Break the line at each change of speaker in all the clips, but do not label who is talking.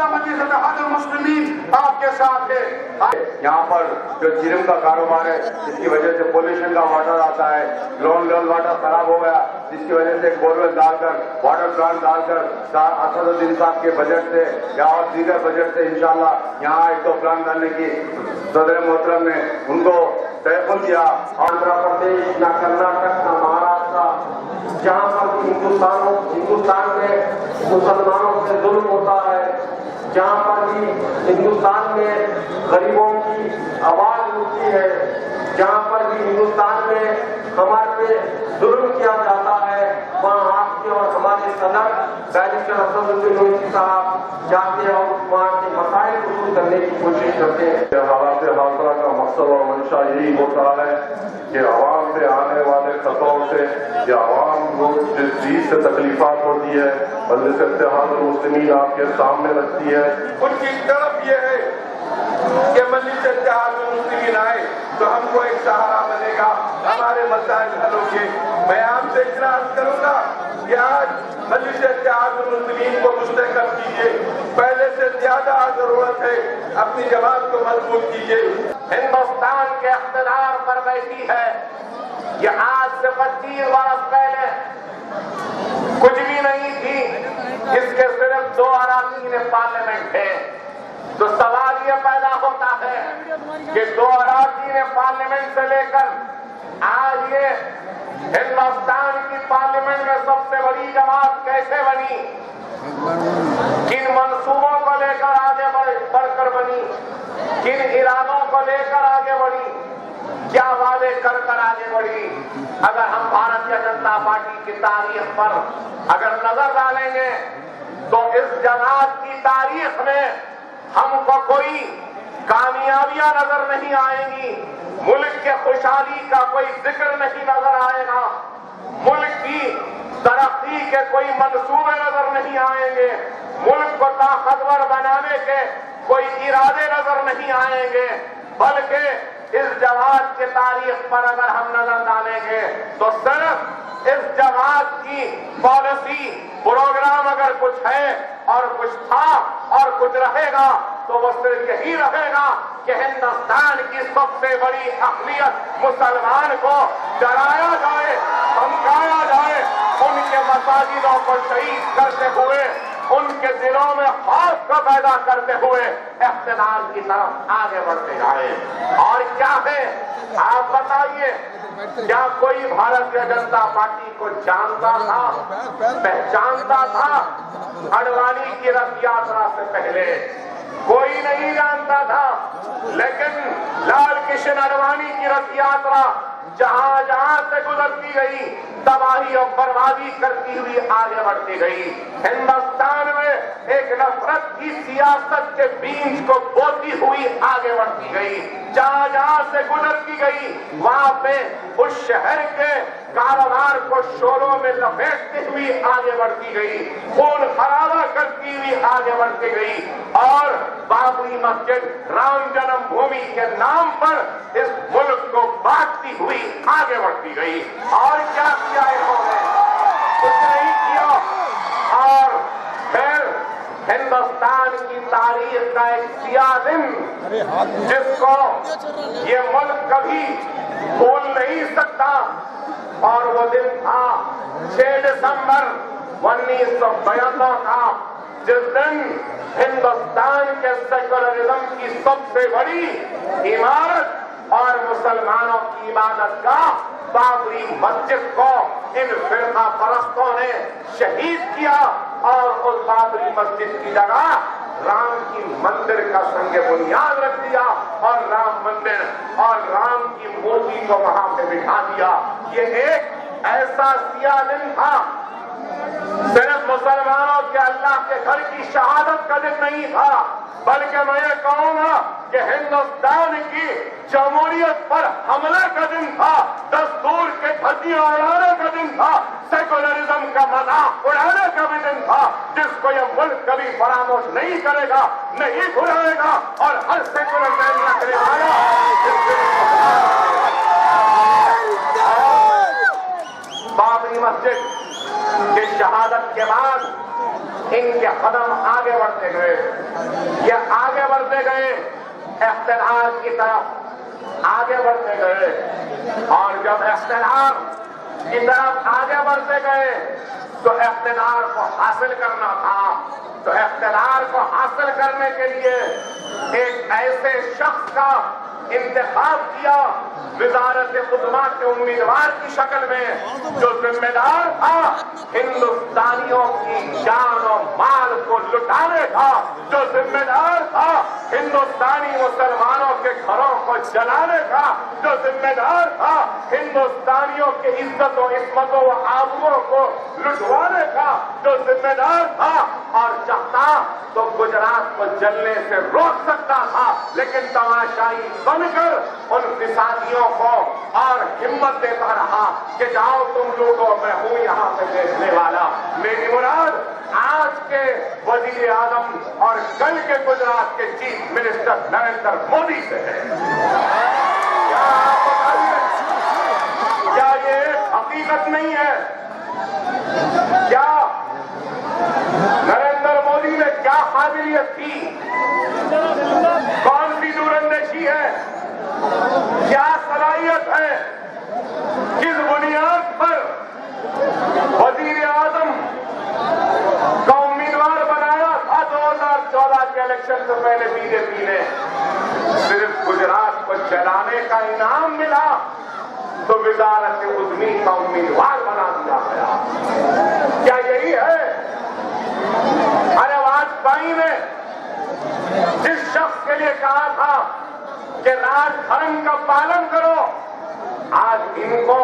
ताला मजलिस इत्तेहादुल मुस्लिमीन आपके साथ है।
यहाँ पर जो चिरम का कारोबार है, जिसकी वजह से पोल्यूशन का वाटर आता है, ग्राउंड लेवल वाटर खराब हो गया, जिसकी वजह से बोरवेल डालकर वाटर प्लांट डालकर असदुद्दीन साहब के बजट से या और दीगर बजट से इंशाल्लाह यहाँ एक 2 प्लांट डालने की सदर मोहतरम ने उनको तयफुल दिया।
आंध्र प्रदेश ना कर्नाटक ना महाराष्ट्र, जहाँ पर हिंदुस्तान में मुसलमानों से जुल्म होता है, जहाँ पर भी हिंदुस्तान में गरीबों की आवाज उठती है, जहाँ पर भी हिंदुस्तान में हमारे पे जुल्म किया जाता है, वहाँ आपके और हमारे सदर बैरिस्टर असदुद्दीन ओवैसी साहब जाते हैं और वहाँ के मसाइल को दूर करने की कोशिश करते हैं।
हालात हादरा का मकसद और मंशा यही होता है कि आवाम पे आने वाले खतरों से या आवाम को जिस चीज से तकलीफात होती है मजलिस इत्तेहादुल मुस्लिमीन आपके सामने रखती है।
उनकी तरफ ये है कि मजलिस इत्तेहादुल मुस्लिमीन आए तो हमको एक सहारा बनेगा, हमारे मसाइल हल होंगे। मैं आपसे इतना अर्ज करूंगा कि आज मजलिस इत्तेहादुल मुस्लिमीन को मुस्तहकम कीजिए, पहले से ज्यादा जरूरत है, अपनी जमात को मजबूत कीजिए। हिंदुस्तान के इख्तिदार पर बैठी है, ये आज से 25 वर्ष पहले कुछ भी नहीं थी, इसके सिर्फ 2 अराकीन पार्लियामेंट थे। तो सवाल ये पैदा होता है कि 2 अराकीन पार्लियामेंट से लेकर आज ये हिंदुस्तान की पार्लियामेंट में सबसे बड़ी जमात कैसे बनी, किन मंसूबों को लेकर आगे बढ़कर बनी, किन इरादों को लेकर आगे बढ़ी, क्या वादे कर आगे बढ़ी। अगर हम भारतीय जनता पार्टी की तारीख पर अगर नजर डालेंगे तो इस जमात की तारीख में हमको कोई कामयाबियां नजर नहीं आएंगी, मुल्क के खुशहाली का कोई जिक्र नहीं नजर आएगा, मुल्क की तरक्की के कोई मंसूबे नजर नहीं आएंगे, मुल्क को ताकतवर बनाने के कोई इरादे नजर नहीं आएंगे। बल्कि इस जमात की तारीख पर अगर हम नजर डालेंगे तो सिर्फ इस जमात की पॉलिसी प्रोग्राम अगर कुछ है और कुछ था और कुछ रहेगा तो वो सिर्फ यही रहेगा कि हिंदुस्तान की सबसे बड़ी अक़लियत मुसलमान को डराया जाए, धमकाया जाए, उनके मसाजिदों को शहीद करते हुए, उनके दिलों में खौफ को पैदा करते हुए इख्तिदार की तरफ आगे बढ़ते जाए। और क्या है आप बताइए, क्या कोई भारतीय जनता पार्टी को जानता था, पहचानता था? अडवाणी की रथ यात्रा से पहले कोई नहीं जानता था, लेकिन लाल कृष्ण आडवाणी की रथ यात्रा जहां जहां से गुजरती गई तबाही और बर्बादी करती हुई आगे बढ़ती गई। हिंदुस्तान में एक नफरत की सियासत के बीज को बोती हुई आगे बढ़ती गई। जहां जहां से गुजरती गई वहां पे उस शहर के कारोबार को शोरों में लपेटती हुई आगे बढ़ती गई, खून खराबा करती हुई आगे बढ़ती गई और बाबरी मस्जिद राम जन्मभूमि के नाम पर इस मुल्क को बांटती हुई आगे बढ़ती गई। और क्या किया इन्होंने? कुछ नहीं किया। और फिर हिंदुस्तान की तारीख का एक सियाह दिन जिसको ये मुल्क कभी भूल नहीं सकता, और वो दिन था 6 दिसंबर 1992 का, जिस दिन हिंदुस्तान के सेकुलरिज्म की सबसे बड़ी इमारत और मुसलमानों की इबादत का बाबरी मस्जिद को इन फिरका परस्तों ने शहीद किया और उस बाबरी मस्जिद की जगह राम की मंदिर का संग बुनियाद रख दिया और राम मंदिर और राम की मूर्ति को वहां पे बिठा दिया। ये एक ऐसा सियाह दिन था, सिर्फ मुसलमानों के अल्लाह के घर की शहादत का दिन नहीं था, बल्कि मैं ये कहूंगा कि हिंदुस्तान की जमहूरियत पर हमले का दिन था, दस्तूर के धज्जियां उड़ाने का दिन था, सेकुलरिज्म का मजाक उड़ाने का भी दिन था, जिसको यह मुल्क कभी फरामोश नहीं करेगा, नहीं भुलाएगा। और हर सेकुलर मैन रखने वाला बाबरी मस्जिद की शहादत के बाद
इनके कदम आगे बढ़ते गए, ये आगे बढ़ते गए, इख्तिलार की तरफ आगे बढ़ते गए। और जब इख्तिलार की तरफ आगे बढ़ते गए तो इख्तिलार को हासिल करना था। तो इख्तिलार को हासिल करने के लिए एक ऐसे शख्स का इंतखाब किया वजारत उद्मा के उम्मीदवार की शक्ल में, जो जिम्मेदार था हिंदुस्तानियों की जान और माल को लुटाने का, जो जिम्मेदार था हिंदुस्तानी मुसलमानों के घरों को जलाने का, जो जिम्मेदार था हिंदुस्तानियों की इज्जत और इस्मतों व आबरुओं को लुटवाने का, जो जिम्मेदार था और चाहता तो गुजरात को जलने से रोक सकता था, लेकिन तमाशाई बनकर उन फिसादियों को और हिम्मत देता रहा कि जाओ तुम लूटो, मैं हूं यहां पे देखने वाला। मेरी मुराद आज के वजीर आजम और कल के गुजरात के चीफ मिनिस्टर नरेंद्र मोदी से है। क्या आप बताइए, क्या ये हकीकत नहीं है? क्या नरेंद्र मोदी में क्या काबिलियत थी, कौन सी दूरंदेशी है, क्या सलाहियत है, किस बुनियाद पर वजीर आजम का उम्मीदवार बनाया था 2014 के इलेक्शन से पहले बीजेपी ने? सिर्फ गुजरात को जलाने का इनाम मिला तो वजारत उद्मी का उम्मीदवार बना दिया गया। क्या यही है? अरे वाजपेयी ने जिस शख्स के लिए कहा था कि राजधर्म का पालन करो, आज इनको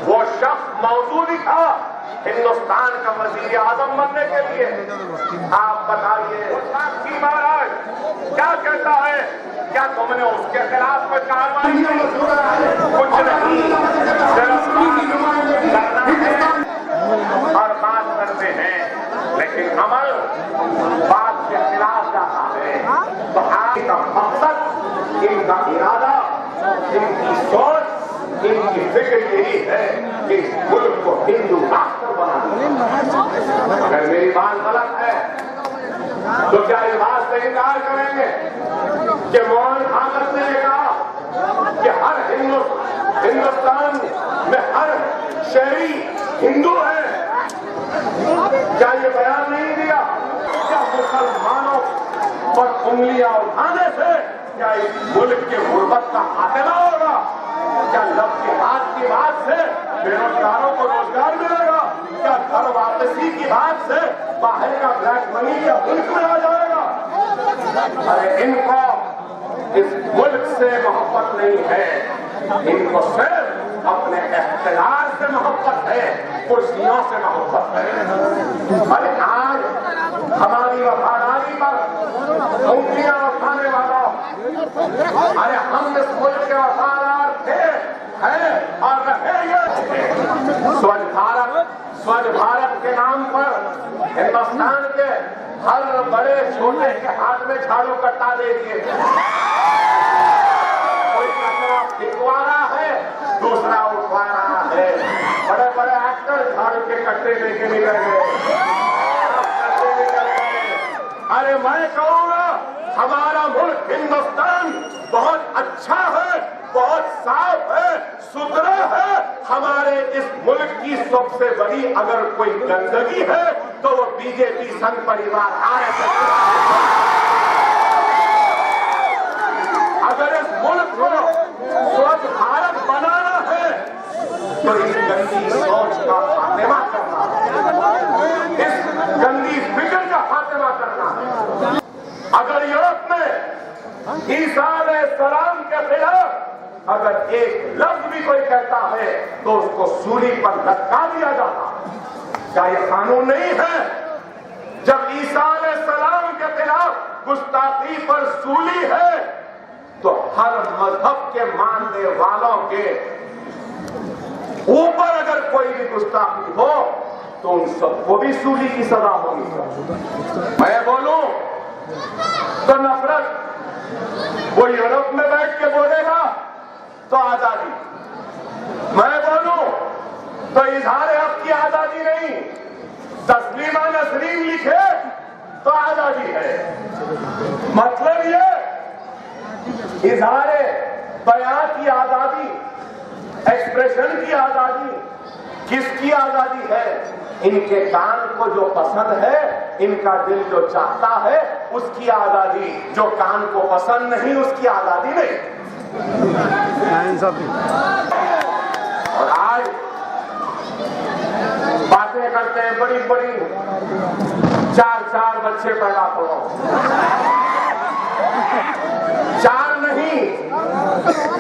वो शख्स मौजूद ही था हिंदुस्तान का वजीर आजम बनने के लिए। आप बताइए साक्षी महाराज क्या कहता है? क्या तुमने उसके खिलाफ कोई कार्रवाई नहीं? कुछ नहीं, सिर्फ और बात करते हैं, लेकिन अमल बात के खिलाफ जाता है। तो आज का मकसद, इनका इरादा, इनकी सोच, इनकी फिक्र यही है कि मुल्क को हिंदू राष्ट्र बनाना। अगर मेरी बात गलत है तो क्या इस बात से इनकार करेंगे कि मोहन भागवत ने कहा कि हर हिंदुस्तान में हर शहरी हिंदू है? क्या ये बयान नहीं दिया? क्या मुसलमानों पर उंगलियां उठाने से क्या इस मुल्क के गुर्बत का खात्मा होगा? क्या लब के हाथ की बात से बेरोजगारों को रोजगार मिलेगा? क्या घर वापसी की बात से बाहर का ब्लैक मनी या मुल्क में आ जाएगा? अरे इनको इस मुल्क से मोहब्बत नहीं है, इनको सिर्फ अपने इख्तियार से मोहब्बत है, कुर्सियों से मोहब्बत है। अरे आज हमारी वफादारी पर उंगलियां उठाने वालों, अरे हम इस मुल्क के वफादार थे, हैं और रहेंगे। स्वच्छ भारत के नाम पर हिंदुस्तान के हर बड़े छोटे के हाथ में झाड़ू कट्टा दे दिए। कोई कचरा फेंकवा रहा है, दूसरा उठवा रहा है। बड़े बड़े एक्टर झाड़ू के कट्टे लेके निकल गए। अरे मैं कहूंगा हमारा मुल्क हिंदुस्तान बहुत अच्छा है, बहुत साफ है, सुथरा है। हमारे इस मुल्क की सबसे बड़ी अगर कोई गंदगी है तो वो बीजेपी संघ परिवार आरएसएस। अगर इस मुल्क को स्वच्छ भारत बनाना है तो इस गंदी सोच का खात्मा करना है, इस गंदी फिक्र का खात्मा करना है। अगर यूरोप में ईसा अलैहिस्सलाम के खिलाफ अगर एक लफ्ज भी कोई कहता है तो उसको सूली पर लटका दिया जाता। क्या यह कानून नहीं है? जब ईसा अलैहिस्सलाम के खिलाफ गुस्ताखी पर सूली है तो हर मजहब के मानने वालों के ऊपर अगर कोई भी गुस्ताखी हो तो उन सबको भी सूली की सजा होगी। मैं बोलूं तो नफरत वो यूरोप में बैठ के बोलेगा तो आजादी, मैं बोलूं तो इजहार हक की आजादी नहीं, तस्लीमा नसरीन लिखे तो आजादी है। मतलब ये इज़हारे बयान की आजादी, एक्सप्रेशन की आजादी, किसकी आजादी है? इनके कान को जो पसंद है, इनका दिल जो चाहता है, उसकी आजादी। जो कान को पसंद नहीं, उसकी आजादी नहीं। और आज बातें करते हैं बड़ी बड़ी, 4 बच्चे पैदा करो। 4 नहीं,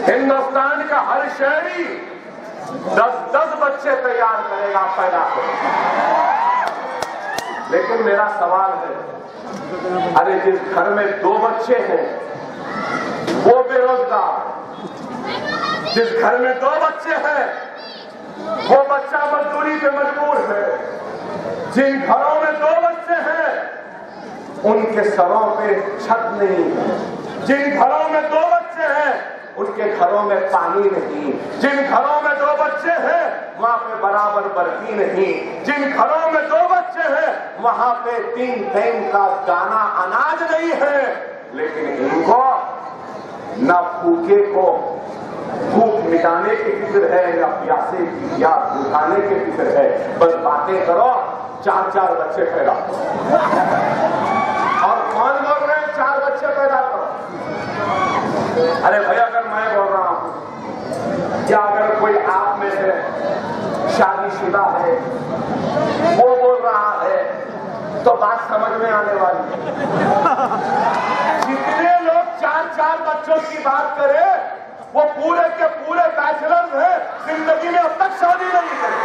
हिंदुस्तान का हर शहरी 10 बच्चे तैयार करेगा, पैदा करेगा। लेकिन मेरा सवाल है, अरे जिस घर में 2 बच्चे हैं वो बेरोजगार, जिस घर में 2 बच्चे हैं वो बच्चा मजदूरी पे मजबूर है, जिन घरों में 2 बच्चे हैं उनके सरों पे छत नहीं है, जिन घरों में 2 बच्चे हैं उनके घरों में पानी नहीं, जिन घरों में 2 बच्चे हैं वहां पे बराबर बर्ती नहीं, जिन घरों में 2 बच्चे हैं वहां पे 3 टाइम का दाना अनाज नहीं है। लेकिन इनको न भूखे को भूख मिटाने की फिक्र है, या प्यासे की प्यास बुझाने की फिक्र है। बस बातें करो, 4 बच्चे पैदा करो। और कौन बोल रहे हैं 4 बच्चे पैदा करो? अरे भैया, अगर मैं बोल रहा हूं या अगर कोई आप में से शादीशुदा है वो बोल रहा है तो बात समझ में आने वाली है। जितने लोग 4 बच्चों की बात करें वो पूरे के पूरे बैचलर्स हैं, जिंदगी में अब तक शादी नहीं करी।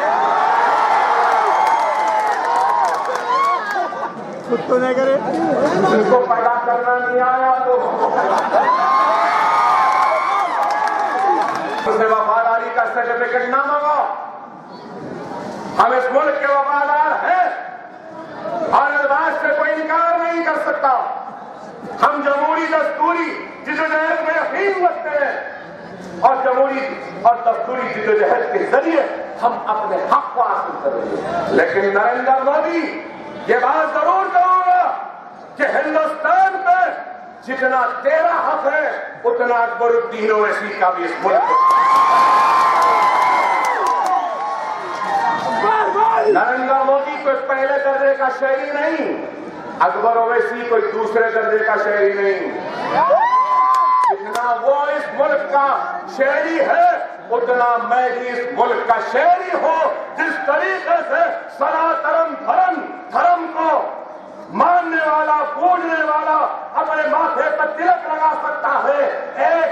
कुछ तो नहीं करे,
जिनको पैदा करना नहीं आया तो उसे वफादारी का सर्टिफिकेट ना मांगो। हम इस मुल्क के वफादार हैं और इस बात से कोई इनकार नहीं कर सकता। हम जमहूरी दस्तूरी जिद्दोजहद में यकीन रखते हैं और जमहूरी और दस्तूरी जिद्दोजहद के जरिए हम अपने हक को हासिल करेंगे। लेकिन नरेंद्र मोदी, ये बात जरूर कहूंगा कि हिंदुस्तान में जितना तेरा हक है उतना अकबरुद्दीन ओवैसी का भी इस मुल्क में। नरेंद्र मोदी कोई पहले दर्जे का शहरी नहीं, अकबर ओवैसी कोई दूसरे दर्जे का शहरी नहीं। जितना वो इस मुल्क का शहरी है उतना मैं भी इस मुल्क का शहरी हूं। जिस तरीके से सनातन धर्म को मानने वाला, पूजने वाला अपने माथे पर तिलक लगा सकता है, एक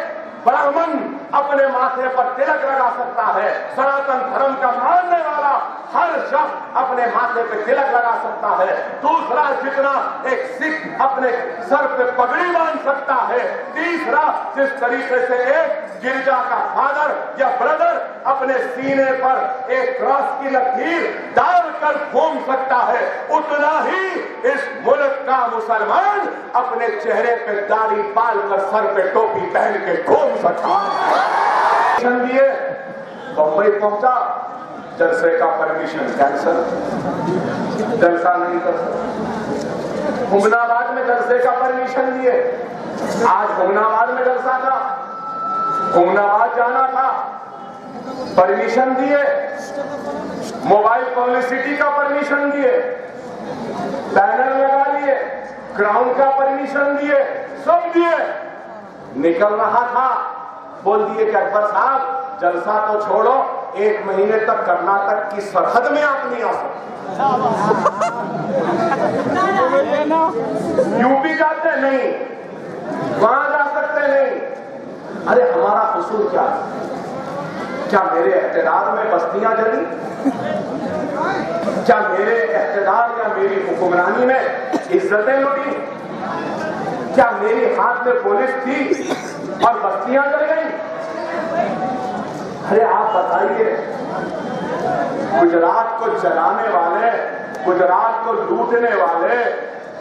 ब्राह्मण अपने माथे पर तिलक लगा सकता है, सनातन धर्म का मानने वाला हर शख्स अपने माथे पे तिलक लगा सकता है। दूसरा, जितना एक सिख अपने सर पे पगड़ी बांध सकता है। तीसरा, जिस तरीके से एक गिरजा का फादर या ब्रदर अपने सीने पर एक क्रॉस की लकीर डालकर घूम सकता है, उतना ही इस मुल्क का मुसलमान अपने चेहरे पे दाढ़ी बाल कर सर पे टोपी पहन के घूम सकता है। दिए बम्बई पहुंचा, जलसे का परमिशन कैंसल, जलसा नहीं कर सकता। हुमनाबाद में जलसे का परमिशन दिए, आज हुमनाबाद में जलसा था, हुमनाबाद जाना था, परमिशन दिए। मोबाइल पब्लिसिटी का परमिशन दिए, बैनर लगा लिए, क्राउन का परमिशन दिए, सब दिए। निकल रहा था, बोल दिए कि अकबर साहब जलसा तो छोड़ो, 1 महीने तक कर्नाटक की सरहद में आप नहीं आ सकते। यूपी जाते नहीं, वहां जा सकते नहीं। अरे हमारा कसूर क्या है? क्या मेरे इख्तियार में बस्तियां जली? क्या मेरे इख्तियार या मेरी हुक्मरानी में इज्जतें लुटी? क्या मेरे हाथ में पुलिस थी और बस्तियां जल गई? अरे आप बताइए, गुजरात को जलाने वाले, गुजरात को लूटने वाले,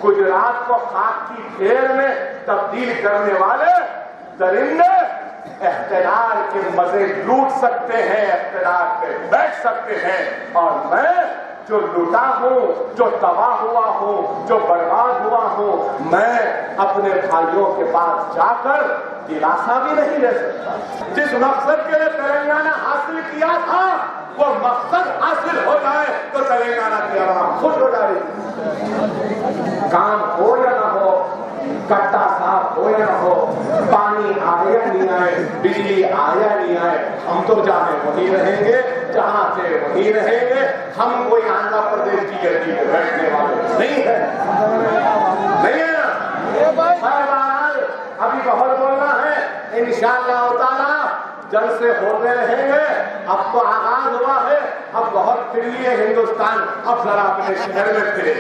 गुजरात को खाक की ढेर में तब्दील करने वाले दरिंदे इख्तियार के मजे लूट सकते हैं, इख्तियार पे बैठ सकते हैं, और मैं
जो लूटा हूँ, जो तबाह हुआ हूँ, जो बर्बाद हुआ हूँ, मैं अपने भाइयों के पास जाकर दिलासा भी नहीं ले सकता। जिस मकसद के लिए तेलंगाना हासिल किया था वो मकसद हासिल हो जाए तो तेलंगाना की आवाम खुश हो जाएगी। काम हो या ना हो, कट्टा साफ हो या ना हो, पानी आए या नहीं आए, बिजली आए या नहीं आए, हम तो जाने वही रहेंगे, जहां से वही रहेंगे। हम कोई आंध्र प्रदेश की गद्दी पे बैठने वाले नहीं है, नहीं है ना। बहरहाल अभी बहुत बोलना है, इंशाअल्लाह ताला जल्द से होते रहेंगे। अब तो आगाज हुआ है, अब बहुत फिर लिए हिंदुस्तान, अब जरा अपने शहर में फिरे,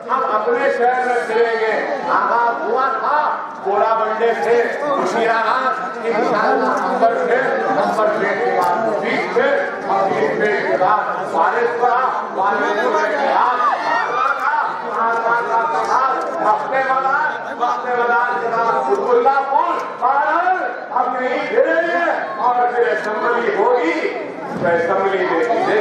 हम अपने शहर में फिरेंगे। आगाज हुआ था गोला बंडे से, मुशीराबाद, इंशाअल्लाह नंबर से के बाद बीच से, और के बाद बारिश पड़ा, बारिश के बाद वक्ते मैदान के बाद फुलपुर और हम नहीं फिरेंगे और फिर असेंबली होगी, असेंबली में देखेंगे।